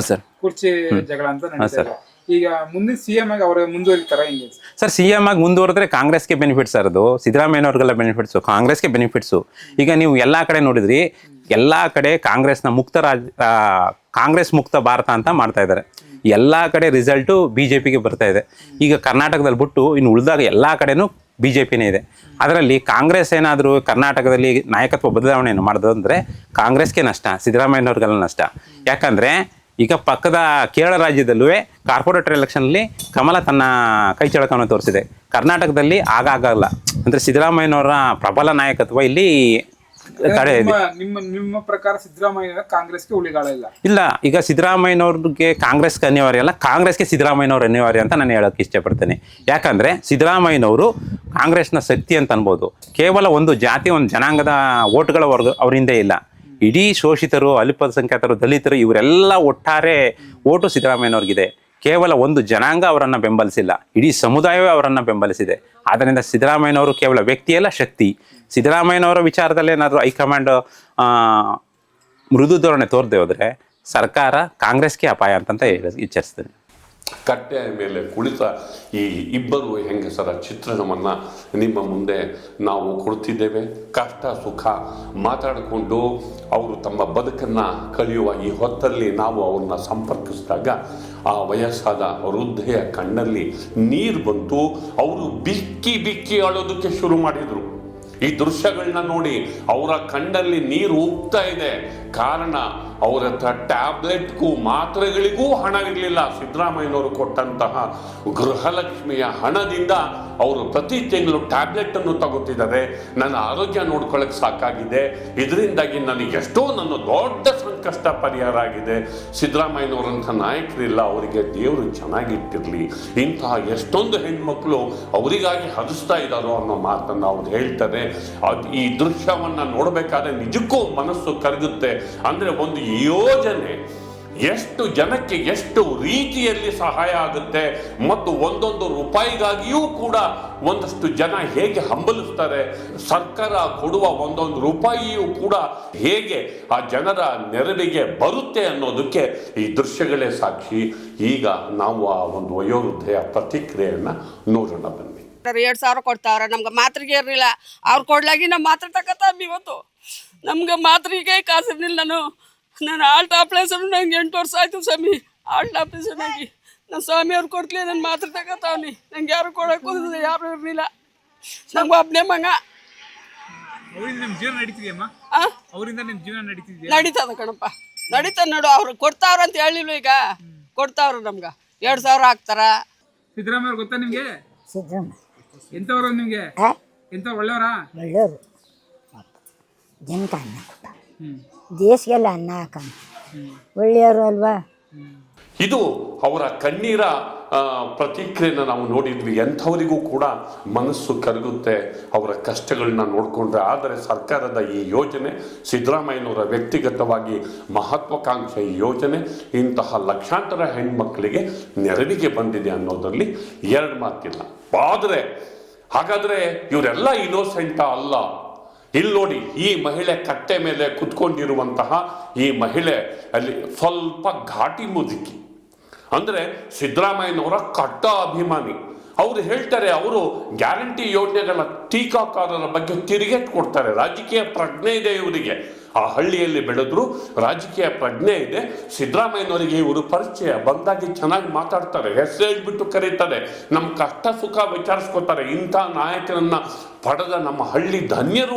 [SPEAKER 2] ಕುರ್ಚಿ ಜಗಳ ಅಂತ ನಡೀತಾರೆ. ಈಗ ಮುಂದೆ CM ಆಗಿ ಅವರ ಮುಂದುವರಿತಾರ ಹೆಂಗೆ
[SPEAKER 4] ಸರ್? CM ಆಗಿ ಮುಂದುವರೆದ್ರೆ ಕಾಂಗ್ರೆಸ್ಗೆ ಬೆನಿಫಿಟ್ಸ್ ಸರ್. ಅದು ಸಿದ್ದರಾಮಯ್ಯನವ್ರಿಗೆಲ್ಲ ಬೆನಿಫಿಟ್ಸು, ಕಾಂಗ್ರೆಸ್ಗೆ ಬೆನಿಫಿಟ್ಸು. ಈಗ ನೀವು ಎಲ್ಲ ಕಡೆ ನೋಡಿದ್ರಿ, ಎಲ್ಲ ಕಡೆ ಕಾಂಗ್ರೆಸ್ ಮುಕ್ತ ಭಾರತ ಅಂತ ಮಾಡ್ತಾ ಇದ್ದಾರೆ. ಎಲ್ಲ ಕಡೆ ರಿಸಲ್ಟು BJPಗೆ ಬರ್ತಾ ಇದೆ. ಈಗ ಕರ್ನಾಟಕದಲ್ಲಿ ಬಿಟ್ಟು ಇನ್ನು ಉಳಿದಾಗ ಎಲ್ಲ ಕಡೆನೂ BJPನೇ ಇದೆ. ಅದರಲ್ಲಿ ಕಾಂಗ್ರೆಸ್ ಏನಾದರೂ ಕರ್ನಾಟಕದಲ್ಲಿ ನಾಯಕತ್ವ ಬದಲಾವಣೆಯನ್ನು ಮಾಡೋದು ಅಂದರೆ ಕಾಂಗ್ರೆಸ್ಗೆ ನಷ್ಟ, ಸಿದ್ದರಾಮಯ್ಯನವ್ರಿಗೆಲ್ಲ ನಷ್ಟ. ಯಾಕಂದರೆ ಈಗ ಪಕ್ಕದ ಕೇರಳ ರಾಜ್ಯದಲ್ಲೂ ಕಾರ್ಪೊರೇಟರ್ ಎಲೆಕ್ಷನಲ್ಲಿ ಕಮಲ ತನ್ನ ಕೈ ಚಳಕವನ್ನು ತೋರಿಸಿದೆ. ಕರ್ನಾಟಕದಲ್ಲಿ ಆಗಲ್ಲ. ಅಂದರೆ ಸಿದ್ದರಾಮಯ್ಯನವರ ಪ್ರಬಲ ನಾಯಕತ್ವ ಇಲ್ಲಿ ತಡೆ ಇದೆ.
[SPEAKER 2] ನಿಮ್ಮ ಪ್ರಕಾರ ಸಿದ್ದರಾಮಯ್ಯ ಕಾಂಗ್ರೆಸ್ಗೆ ಉಳಿಗಾಲ ಇಲ್ಲ?
[SPEAKER 4] ಇಲ್ಲ, ಈಗ ಸಿದ್ದರಾಮಯ್ಯನವ್ರಿಗೆ ಕಾಂಗ್ರೆಸ್ಗೆ ಅನಿವಾರ್ಯ ಅಲ್ಲ, ಕಾಂಗ್ರೆಸ್ಗೆ ಸಿದ್ದರಾಮಯ್ಯನವ್ರು ಅನಿವಾರ್ಯ ಅಂತ ನಾನು ಹೇಳೋಕ್ಕೆ ಇಷ್ಟಪಡ್ತೇನೆ. ಯಾಕಂದರೆ ಸಿದ್ದರಾಮಯ್ಯನವರು ಕಾಂಗ್ರೆಸ್ನ ಶಕ್ತಿ ಅಂತ ಅನ್ಬೋದು. ಕೇವಲ ಒಂದು ಜಾತಿ, ಒಂದು ಜನಾಂಗದ ಓಟ್ಗಳ ವರ್ಗ ಅವರಿಂದ ಇಲ್ಲ. ಇಡೀ ಶೋಷಿತರು, ಅಲ್ಪಸಂಖ್ಯಾತರು, ದಲಿತರು ಇವರೆಲ್ಲ ಒಟ್ಟಾರೆ ಓಟು ಸಿದ್ದರಾಮಯ್ಯನವ್ರಿಗಿದೆ. ಕೇವಲ ಒಂದು ಜನಾಂಗ ಅವರನ್ನು ಬೆಂಬಲಿಸಿಲ್ಲ, ಇಡೀ ಸಮುದಾಯವೇ ಅವರನ್ನು ಬೆಂಬಲಿಸಿದೆ. ಆದ್ದರಿಂದ ಸಿದ್ದರಾಮಯ್ಯನವರು ಕೇವಲ ವ್ಯಕ್ತಿಯಲ್ಲ, ಶಕ್ತಿ. ಸಿದ್ದರಾಮಯ್ಯನವರ ವಿಚಾರದಲ್ಲಿ ಏನಾದರೂ ಹೈಕಮಾಂಡ್ ಮೃದು ಧೋರಣೆ ತೋರದೆ ಹೋದರೆ ಸರ್ಕಾರ ಕಾಂಗ್ರೆಸ್ಗೆ ಅಪಾಯ ಅಂತ ಎಚ್ಚರಿಸ್ತೇನೆ.
[SPEAKER 1] ಕಟ್ಟೆಯ ಮೇಲೆ ಕುಳಿತ ಈ ಇಬ್ಬರು ಹೆಂಗಸರ ಚಿತ್ರಣವನ್ನು ನಿಮ್ಮ ಮುಂದೆ ನಾವು ಕೊಡ್ತಿದ್ದೇವೆ. ಕಷ್ಟ ಸುಖ ಮಾತಾಡಿಕೊಂಡು ಅವರು ತಮ್ಮ ಬದುಕನ್ನು ಕಳೆಯುವ ಈ ಹೊತ್ತಲ್ಲಿ ನಾವು ಅವ್ರನ್ನ ಸಂಪರ್ಕಿಸಿದಾಗ ಆ ವಯಸ್ಸಾದ ವೃದ್ಧೆಯ ಕಣ್ಣಲ್ಲಿ ನೀರು ಬಂತು. ಅವರು ಬಿಕ್ಕಿ ಬಿಕ್ಕಿ ಅಳೋದಕ್ಕೆ ಶುರು ಮಾಡಿದರು. ಈ ದೃಶ್ಯಗಳನ್ನ ನೋಡಿ ಅವರ ಕಣ್ಣಲ್ಲಿ ನೀರು ಉಗ್ತಾ ಇದೆ. ಕಾರಣ ಅವರ ಹತ್ರ ಟ್ಯಾಬ್ಲೆಟ್ಗೂ ಮಾತ್ರೆಗಳಿಗೂ ಹಣ ಇರಲಿಲ್ಲ. ಸಿದ್ದರಾಮಯ್ಯನವರು ಕೊಟ್ಟಂತಹ ಗೃಹಲಕ್ಷ್ಮಿಯ ಹಣದಿಂದ ಅವರು ಪ್ರತಿ ತಿಂಗಳು ಟ್ಯಾಬ್ಲೆಟನ್ನು ತಗೋತಿದ್ದಾರೆ. ನನ್ನ ಆರೋಗ್ಯ ನೋಡ್ಕೊಳ್ಳೋಕೆ ಸಾಕಾಗಿದೆ, ಇದರಿಂದಾಗಿ ನನಗೆ ಎಷ್ಟೋ ನನ್ನ ದೊಡ್ಡ ಸಂಕಷ್ಟ ಪರಿಹಾರ ಆಗಿದೆ. ಸಿದ್ದರಾಮಯ್ಯನವರಂಥ ನಾಯಕರಿಲ್ಲ, ಅವರಿಗೆ ದೇವರು ಚೆನ್ನಾಗಿಟ್ಟಿರಲಿ. ಇಂತಹ ಎಷ್ಟೊಂದು ಹೆಣ್ಮಕ್ಳು ಅವರಿಗಾಗಿ ಹರಿಸ್ತಾ ಇದ್ದಾರೋ ಅನ್ನೋ ಮಾತನ್ನು ಅವ್ರು ಹೇಳ್ತಾರೆ. ಈ ದೃಶ್ಯವನ್ನು ನೋಡಬೇಕಾದ್ರೆ ನಿಜಕ್ಕೂ ಮನಸ್ಸು ಕರಗುತ್ತೆ. ಅಂದರೆ ಒಂದು ಯೋಜನೆ ಎಷ್ಟು ಜನಕ್ಕೆ ಎಷ್ಟು ರೀತಿಯಲ್ಲಿ ಸಹಾಯ ಆಗುತ್ತೆ ಮತ್ತು ಒಂದೊಂದು ರೂಪಾಯಿಗಾಗಿಯೂ ಕೂಡ ಒಂದಷ್ಟು ಜನ ಹೇಗೆ ಹಂಬಲಿಸ್ತಾರೆ. ಸರ್ಕಾರ ಕೊಡುವ ಒಂದೊಂದು ರೂಪಾಯಿಯೂ ಕೂಡ ಹೇಗೆ ಆ ಜನರ ನೆರವಿಗೆ ಬರುತ್ತೆ ಅನ್ನೋದಕ್ಕೆ ಈ ದೃಶ್ಯಗಳೇ ಸಾಕ್ಷಿ. ಈಗ ನಾವು ಆ ಒಂದು ವಯೋವೃದ್ಧೆಯ ಪ್ರತಿಕ್ರಿಯೆಯನ್ನು ನೋಡೋಣ ಬನ್ನಿ.
[SPEAKER 5] 2,000 ಕೊಡ್ತಾವ್ರ, ನಮ್ಗೆ ಮಾತ್ರೆಗೆ ಇರಲಿಲ್ಲ. ಅವ್ರು ಕೊಡ್ಲಾಗಿ ನಾವು ಮಾತ್ರೆ ತಗೋತಾವ. ಇವತ್ತು ನಮ್ಗೆ ಮಾತ್ರೆಗೆ ಕಾಸಿರ್ಲಿಲ್ಲ. ನಾನು ಆಲ್ಟ್ ಆಪ್ರೇಷನ್ ನಂಗೆ 8 ವರ್ಷ ಆಯಿತು ಸ್ವಾಮಿ. ಆಲ್ಟ್ ಆಪ್ರೇಷನ್ ಆಗಿ ನಾನು ಸ್ವಾಮಿ ಅವ್ರು ಕೊಡ್ಲಿ, ನಾನು ಮಾತ್ರೆ ತಗೋತಾವ್ನಿ. ನಂಗೆ ಯಾರು ಕೊಡೋಕೆ ಯಾರು ಇರಲಿಲ್ಲ. ನಂಗೆ ಒಬ್ಬನೇ ಮಗ. ನಡೀತದ ಕಣಪ್ಪ, ನಡೀತದ ನೋಡು. ಅವ್ರು ಕೊಡ್ತಾವ್ರ ಅಂತ ಹೇಳಿಲ್ವ? ಈಗ ಕೊಡ್ತಾವ್ರ, ನಮ್ಗೆ 2,000 ಹಾಕ್ತಾರ.
[SPEAKER 2] ಸಿದ್ದರಾಮಯ್ಯ ಗೊತ್ತಾ ನಿಮ್ಗೆ?
[SPEAKER 6] ಸಿದ್ದರಾಮಯ್ಯ
[SPEAKER 2] ಎಂತವರು ನಿಮ್ಗೆ? ಎಂತ ಒಳ್ಳೆಯವರಾ?
[SPEAKER 6] ಒಳ್ಳೆಯವರು. ಜನಕ್ಕೆ ಅನ್ನ ಕೊಟ್ಟ, ದೇಶಗೆಲ್ಲ ಅನ್ನ ಹಾಕಂಡ ಒಳ್ಳೆಯವರು ಅಲ್ವಾ?
[SPEAKER 1] ಇದು ಅವರ ಕಣ್ಣೀರ ಪ್ರತಿಕ್ರಿಯೆಯನ್ನು ನಾವು ನೋಡಿದ್ವಿ. ಎಂಥವರಿಗೂ ಕೂಡ ಮನಸ್ಸು ಕರಗುತ್ತೆ ಅವರ ಕಷ್ಟಗಳನ್ನ ನೋಡಿಕೊಂಡ್ರೆ. ಆದರೆ ಸರ್ಕಾರದ ಈ ಯೋಜನೆ, ಸಿದ್ದರಾಮಯ್ಯನವರ ವ್ಯಕ್ತಿಗತವಾಗಿ ಮಹತ್ವಾಕಾಂಕ್ಷೆ ಈ ಯೋಜನೆ ಇಂತಹ ಲಕ್ಷಾಂತರ ಹೆಣ್ಮಕ್ಳಿಗೆ ನೆರವಿಗೆ ಬಂದಿದೆ ಅನ್ನೋದರಲ್ಲಿ ಎರಡು ಮಾತಿಲ್ಲ. ಆದರೆ ಹಾಗಾದರೆ ಇವರೆಲ್ಲ ಇನ್ನೋಸೆಂಟಾ? ಅಲ್ಲ. ಇಲ್ಲಿ ನೋಡಿ, ಈ ಮಹಿಳೆ ಕಟ್ಟೆ ಮೇಲೆ ಕುತ್ಕೊಂಡಿರುವಂತಹ ಈ ಮಹಿಳೆ ಅಲ್ಲಿ ಸ್ವಲ್ಪ ಘಾಟಿ ಮುದುಕಿ. ಅಂದರೆ ಸಿದ್ದರಾಮಯ್ಯನವರ ಕಟ್ಟ ಅಭಿಮಾನಿ. ಅವರು ಹೇಳ್ತಾರೆ, ಅವರು ಗ್ಯಾರಂಟಿ ಯೋಜನೆಗಳ ಟೀಕಾಕಾರರ ಬಗ್ಗೆ ತಿರುಗೇಟ್ ಕೊಡ್ತಾರೆ. ರಾಜಕೀಯ ಪ್ರಜ್ಞೆ ಇದೆ ಇವರಿಗೆ. ಆ ಹಳ್ಳಿಯಲ್ಲಿ ಬೆಳೆದ್ರು, ರಾಜಕೀಯ ಪ್ರಜ್ಞೆ ಇದೆ. ಸಿದ್ದರಾಮಯ್ಯನವರಿಗೆ ಇವರು ಪರಿಚಯ ಬಂದಾಗಿ ಚೆನ್ನಾಗಿ ಮಾತಾಡ್ತಾರೆ, ಹೆಸರು ಹೇಳ್ಬಿಟ್ಟು ಕರೀತಾರೆ, ನಮ್ಮ ಕಷ್ಟ ಸುಖ ವಿಚಾರಿಸ್ಕೊತಾರೆ. ಇಂಥ ನಾಯಕರನ್ನ ಪಡೆದ ನಮ್ಮ ಹಳ್ಳಿ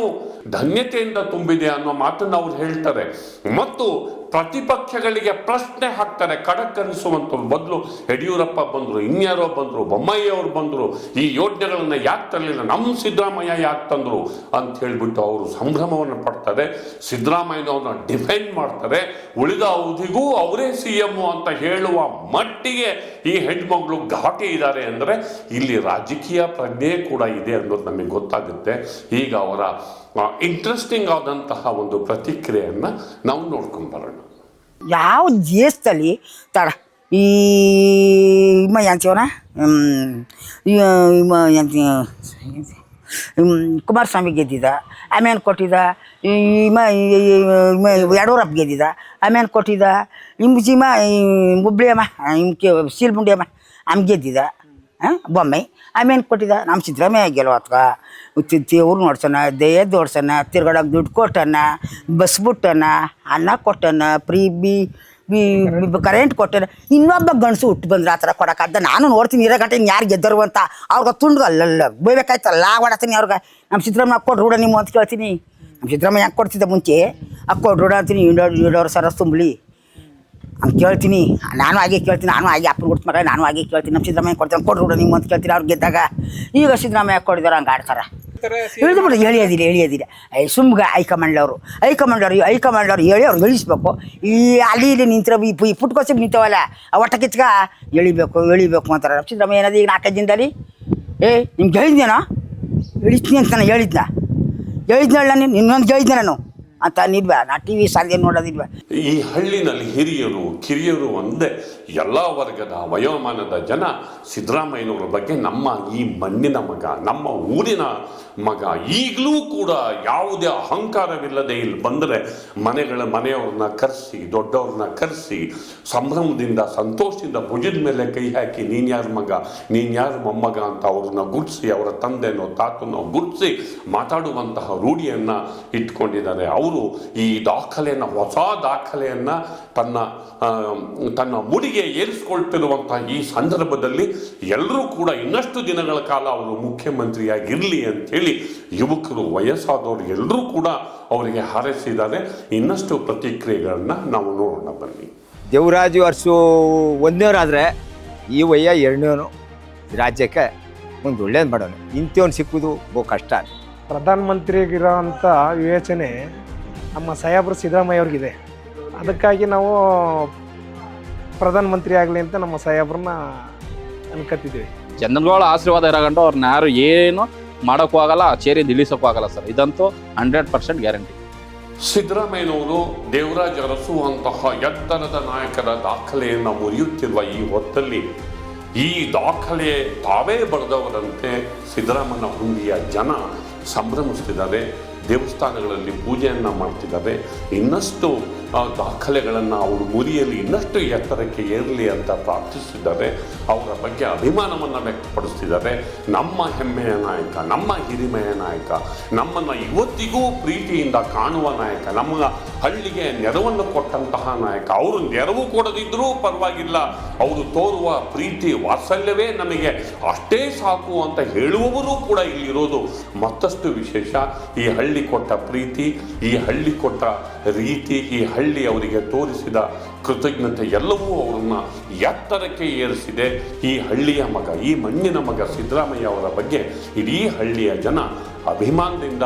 [SPEAKER 1] ಧನ್ಯತೆಯಿಂದ ತುಂಬಿದೆ ಅನ್ನೋ ಮಾತನ್ನು ಅವ್ರು ಹೇಳ್ತಾರೆ. ಮತ್ತು ಪ್ರತಿಪಕ್ಷಗಳಿಗೆ ಪ್ರಶ್ನೆ ಹಾಕ್ತಾರೆ, ಖಡಕ್ ಅನ್ನಿಸುವಂಥವ್ರು. ಬದಲು ಯಡಿಯೂರಪ್ಪ ಬಂದರು, ಇನ್ಯಾರೋ ಬಂದರು, ಬೊಮ್ಮಾಯಿ ಅವರು ಬಂದರು, ಈ ಯೋಜನೆಗಳನ್ನು ಯಾಕೆ ತರಲಿಲ್ಲ, ನಮ್ಮ ಸಿದ್ದರಾಮಯ್ಯ ಯಾಕೆ ತಂದರು ಅಂತ ಹೇಳ್ಬಿಟ್ಟು ಅವರು ಸಂಭ್ರಮವನ್ನು ಪಡ್ತಾರೆ. ಸಿದ್ದರಾಮಯ್ಯನವ್ರನ್ನ ಡಿಫೆಂಡ್ ಮಾಡ್ತಾರೆ. ಉಳಿದ ಅವಧಿಗೂ ಅವರೇ CM ಅಂತ ಹೇಳುವ ಮಟ್ಟಿಗೆ ಈ ಹೆಣ್ಮಗಳು ಘಾಟಿ ಇದ್ದಾರೆ. ಅಂದರೆ ಇಲ್ಲಿ ರಾಜಕೀಯ ಪ್ರಜ್ಞೆ ಕೂಡ ಇದೆ ಅನ್ನೋದು ನಮಗೆ ಗೊತ್ತಾಗುತ್ತೆ. ಈಗ ಅವರ ಇಂಟ್ರೆಸ್ಟಿಂಗ್ ಆದಂತಹ ಒಂದು ಪ್ರತಿಕ್ರಿಯೆಯನ್ನು ನಾವು ನೋಡ್ಕೊಂಡು ಬರೋಣ.
[SPEAKER 6] ಯಾವ ದೇಶದಲ್ಲಿ ತಡ ಈ ಎಂತೀವನ ಕುಮಾರಸ್ವಾಮಿ ಗೆದ್ದಿದ್ದ, ಆಮೇಲೆ ಕೊಟ್ಟಿದ್ದ. ಯಡಿಯೂರಪ್ಪ ಗೆದ್ದಿದ್ದ, ಆಮೇಲೆ ಕೊಟ್ಟಿದ್ದ. ಹುಬ್ಳಿ ಅಮ್ಮ ಸೀಲ್ಬುಂಡಿ ಅಮ್ಮ ಗೆದ್ದಿದ್ದ. ಬೊಮ್ಮೆ ಆಮೇಲೆ ಕೊಟ್ಟಿದ್ದ. ನಮ್ಮ ಸಿದ್ದರಾಮಯ್ಯ ಗೆಲುವತ್ಕ ಊರು ನೋಡ್ಸೋಣ, ಎದ್ದು ಓಡ್ಸೋಣ, ತಿರ್ಗಾಡೋಕೆ ದುಡ್ಡು ಕೊಟ್ಟನ, ಬಸ್ ಬಿಟ್ಟನ, ಅನ್ನ ಕೊಟ್ಟನ, ಫ್ರೀ ಕರೆಂಟ್ ಕೊಟ್ಟನ. ಇನ್ನೊಬ್ಬ ಗಂಡಸು ಹುಟ್ಟು ಬಂದ್ರೆ ಆ ಥರ ಕೊಡೋಕ್ಕಾದ? ನಾನು ನೋಡ್ತೀನಿ ಇರೋ ಗಂಟೆ ಯಾರು ಗೆದ್ದರು ಅಂತ. ಅವ್ರಿಗೆ ತುಂಡು ಅಲ್ಲಲ್ಲ ಬೈಬೇಕಾಯ್ತಲ್ಲ ಓಡಾಡ್ತೀನಿ ಅವ್ರಿಗೆ. ನಮ್ಮ ಸಿದ್ದರಾಮಯ್ಯ ಕೊಡ್ರು ರೂಢ ನಿಮ್ಮ ಅಂತ ಕೇಳ್ತೀನಿ. ನಮ್ಮ ಸಿದ್ದರಾಮಯ್ಯ ಯಾಕೆ ಕೊಡ್ತಿದ್ದೆ ಮುಂಚೆ? ಕೊಡ್ರು ರೂಢ ಅಂತೀನಿ, 2 ಸಾವಿರ ತುಂಬಲಿ ಅಂತ ಕೇಳ್ತೀನಿ. ನಾನು ಹಾಗೆ ಕೇಳ್ತೀನಿ, ನಾನು ಹಾಗೆ ಅಪ್ಪನ ಕೊಡ್ತು ಮಗ, ನಾನು ಹಾಗೆ ಕೇಳ್ತೀನಿ. ನಮ್ಮ ಸಿದ್ದರಾಮಯ್ಯ ಕೊಡ್ತೀನಿ, ಕೊಡ್ರು ರೂಢ ನಿಮ್ಮ ಅಂತ ಕೇಳ್ತೀನಿ ಅವ್ರು ಗೆದ್ದಾಗ. ಈಗ ಸಿದ್ದರಾಮಯ್ಯ ಕೊಡಿದಾರೆ ಹಂಗೆ ಆಡ್ತಾರೆ. ಇಳಿದ್ಬಿಟ್ಟು ಎಳಿಯೋದಿಲ್ಲ ಸುಮ್ಗ ಹೈಕಮಾಂಡವ್ರು ಹೇಳಿ ಅವ್ರು ಇಳಿಸ್ಬೇಕು. ಈ ಅಲ್ಲಿ ಇಲ್ಲಿ ನಿಂತಿರೋ ಈ ಪುಟ್ಕೋಸಿಗೆ ನಿಂತವಲ್ಲ ಆ ಒಟ್ಟ ಕಿಚ್ಕ ಎಳಿಬೇಕು ಅಂತಾರೆ. ಸಿದ್ದರಾಮಯ್ಯ ಏನದು ಈಗ 4-5 ದಿನದಲ್ಲಿ ನಿಮ್ಗೆ ಹೇಳಿದ್ನೇನೋ ಇಳಿಸ್ತೀನಿ ಅಂತ ನಾನು ಹೇಳಿದ್ನಲ್ಲ ನೀನು ಇನ್ನೊಂದು ಹೇಳಿದ್ದೆ ನಾನು ಅಂತ ನಿಲ್ವಾ ನಾ ಟಿ ವಿ ಸಾಧ್ಯ ನೋಡೋದಿಲ್ವಾ.
[SPEAKER 1] ಈ ಹಳ್ಳಿನಲ್ಲಿ ಹಿರಿಯರು ಕಿರಿಯರು ಒಂದೇ ಎಲ್ಲ ವರ್ಗದ ವಯೋಮಾನದ ಜನ ಸಿದ್ದರಾಮಯ್ಯನವರ ಬಗ್ಗೆ ನಮ್ಮ ಈ ಮಣ್ಣಿನ ಮಗ, ನಮ್ಮ ಊರಿನ ಮಗ, ಈಗಲೂ ಕೂಡ ಯಾವುದೇ ಅಹಂಕಾರವಿಲ್ಲದೆ ಇಲ್ಲಿ ಬಂದರೆ ಮನೆಯವ್ರನ್ನ ಕರೆಸಿ, ದೊಡ್ಡವ್ರನ್ನ ಕರೆಸಿ, ಸಂಭ್ರಮದಿಂದ ಸಂತೋಷದಿಂದ ಭುಜದ ಮೇಲೆ ಕೈ ಹಾಕಿ ನೀನು ಯಾರ ಮಗ, ನೀನು ಯಾರ ಮೊಮ್ಮಗ ಅಂತ ಅವ್ರನ್ನ ಗುರುತಿಸಿ, ಅವರ ತಂದೆನೋ ತಾತನೋ ಗುರುತಿಸಿ ಮಾತಾಡುವಂತಹ ರೂಢಿಯನ್ನು ಇಟ್ಕೊಂಡಿದ್ದಾರೆ. ಅವರು ಈ ದಾಖಲೆಯನ್ನು, ಹೊಸ ದಾಖಲೆಯನ್ನು ತನ್ನ ಮುಡಿಗೆ ಏರಿಸ್ಕೊಳ್ತಿರುವಂತಹ ಈ ಸಂದರ್ಭದಲ್ಲಿ ಎಲ್ಲರೂ ಕೂಡ ಇನ್ನಷ್ಟು ದಿನಗಳ ಕಾಲ ಅವರು ಮುಖ್ಯಮಂತ್ರಿಯಾಗಿರಲಿ ಅಂತೇಳಿ ಯುವಕರು, ವಯಸ್ಸಾದವರು ಎಲ್ಲರೂ ಕೂಡ ಅವರಿಗೆ ಹಾರೈಸಿದ್ದಾರೆ. ಇನ್ನಷ್ಟು ಪ್ರತಿಕ್ರಿಯೆಗಳನ್ನು ನಾವು ನೋಡೋಣ ಬನ್ನಿ.
[SPEAKER 7] ದೇವರಾಜು ಅರಸು 1ನೇವರಾದರೆ ಈ ವಯ್ಯ 2ನೇವನು ರಾಜ್ಯಕ್ಕೆ ಒಂದು ಒಳ್ಳೇದು ಮಾಡೋನು. ಇಂಥವ್ನು ಸಿಕ್ಕುವುದು ಬಹು ಕಷ್ಟ.
[SPEAKER 8] ಪ್ರಧಾನಮಂತ್ರಿಗಿರೋ ಅಂಥ ಯೋಚನೆ ನಮ್ಮ ಸಾಹೇಬರು ಸಿದ್ದರಾಮಯ್ಯ ಅವ್ರಿಗಿದೆ. ಅದಕ್ಕಾಗಿ ನಾವು ಪ್ರಧಾನಮಂತ್ರಿ ಆಗಲಿ ಅಂತ ನಮ್ಮ ಸಾಹೇಬ್ರನ್ನ ಅನ್ಕತ್ತಿದ್ದೀವಿ.
[SPEAKER 9] ಜನಗಳ ಆಶೀರ್ವಾದ ಇರಗಂಡು ಅವ್ರನ್ನ ಯಾರು ಏನು ಮಾಡೋಕ್ಕೂ ಆಗಲ್ಲ, ಚೇರಿ ನಿಲ್ಲಿಸೋಕ್ಕೂ ಆಗಲ್ಲ ಸರ್. ಇದಂತೂ 100% ಗ್ಯಾರಂಟಿ.
[SPEAKER 1] ಸಿದ್ದರಾಮಯ್ಯನವರು ದೇವರಾಜ ಅರಸು ಅಂತಹ ಎತ್ತರದ ನಾಯಕರ ದಾಖಲೆಯನ್ನು ಮುರಿಯುತ್ತಿರುವ ಈ ಹೊತ್ತಲ್ಲಿ ಈ ದಾಖಲೆ ತಾವೇ ಬರೆದವರಂತೆ ಸಿದ್ದರಾಮಯ್ಯನ ಹುಂಡಿಯ ಜನ ಸಂಭ್ರಮಿಸ್ತಿದ್ದಾರೆ. ದೇವಸ್ಥಾನಗಳಲ್ಲಿ ಪೂಜೆಯನ್ನು ಮಾಡ್ತಿದ್ದಾರೆ. ಇನ್ನಷ್ಟು ದಾಖಲೆಗಳನ್ನು ಅವರು ಮುರಿಯಲಿ, ಇನ್ನಷ್ಟು ಎತ್ತರಕ್ಕೆ ಏರಲಿ ಅಂತ ಪ್ರಾರ್ಥಿಸಿದ್ದಾರೆ. ಅವರ ಬಗ್ಗೆ ಅಭಿಮಾನವನ್ನು ವ್ಯಕ್ತಪಡಿಸ್ತಿದ್ದಾರೆ. ನಮ್ಮ ಹೆಮ್ಮೆಯ ನಾಯಕ, ನಮ್ಮ ಹಿರಿಮೆಯ ನಾಯಕ, ನಮ್ಮನ್ನು ಇವತ್ತಿಗೂ ಪ್ರೀತಿಯಿಂದ ಕಾಣುವ ನಾಯಕ, ನಮ್ಮ ಹಳ್ಳಿಗೆ ನೆರವನ್ನು ಕೊಟ್ಟಂತಹ ನಾಯಕ. ಅವರು ನೆರವು ಕೊಡದಿದ್ದರೂ ಪರವಾಗಿಲ್ಲ, ಅವರು ತೋರುವ ಪ್ರೀತಿ ವಾತ್ಸಲ್ಯವೇ ನಮಗೆ ಅಷ್ಟೇ ಸಾಕು ಅಂತ ಹೇಳುವವರು ಕೂಡ ಇಲ್ಲಿರೋದು ಮತ್ತಷ್ಟು ವಿಶೇಷ. ಈ ಹಳ್ಳಿ ಕೊಟ್ಟ ಪ್ರೀತಿ, ಈ ಹಳ್ಳಿ ಕೊಟ್ಟ ರೀತಿ, ಈ ಹಳ್ಳಿ ಅವರಿಗೆ ತೋರಿಸಿದ ಕೃತಜ್ಞತೆ ಎಲ್ಲವೂ ಅವರನ್ನು ಎತ್ತರಕ್ಕೆ ಏರಿಸಿದೆ. ಈ ಹಳ್ಳಿಯ ಮಗ, ಈ ಮಣ್ಣಿನ ಮಗ ಸಿದ್ದರಾಮಯ್ಯ ಅವರ ಬಗ್ಗೆ ಇಡೀ ಹಳ್ಳಿಯ ಜನ ಅಭಿಮಾನದಿಂದ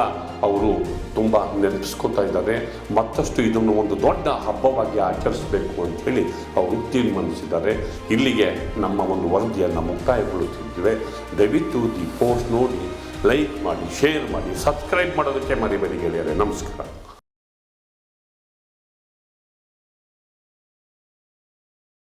[SPEAKER 1] ಅವರು ತುಂಬ ನೆನಪಿಸ್ಕೊತಾ ಇದ್ದಾರೆ. ಮತ್ತಷ್ಟು ಇದನ್ನು ಒಂದು ದೊಡ್ಡ ಹಬ್ಬವಾಗಿ ಆಚರಿಸಬೇಕು ಅಂಥೇಳಿ ಅವರು ತೀರ್ಮಾನಿಸಿದ್ದಾರೆ. ಇಲ್ಲಿಗೆ ನಮ್ಮ ಒಂದು ವರದಿಯನ್ನು ಮುಕ್ತಾಯಗೊಳಿಸುತ್ತಿದ್ದೇವೆ. ದಯವಿಟ್ಟು ಈ ಪೋಸ್ಟ್ ನೋಡಿ, ಲೈಕ್ ಮಾಡಿ, ಶೇರ್ ಮಾಡಿ, ಸಬ್ಸ್ಕ್ರೈಬ್ ಮಾಡೋದಕ್ಕೆ ಮರಿಬೇಡಿ ಗೆಳೆಯರೆ. ನಮಸ್ಕಾರ.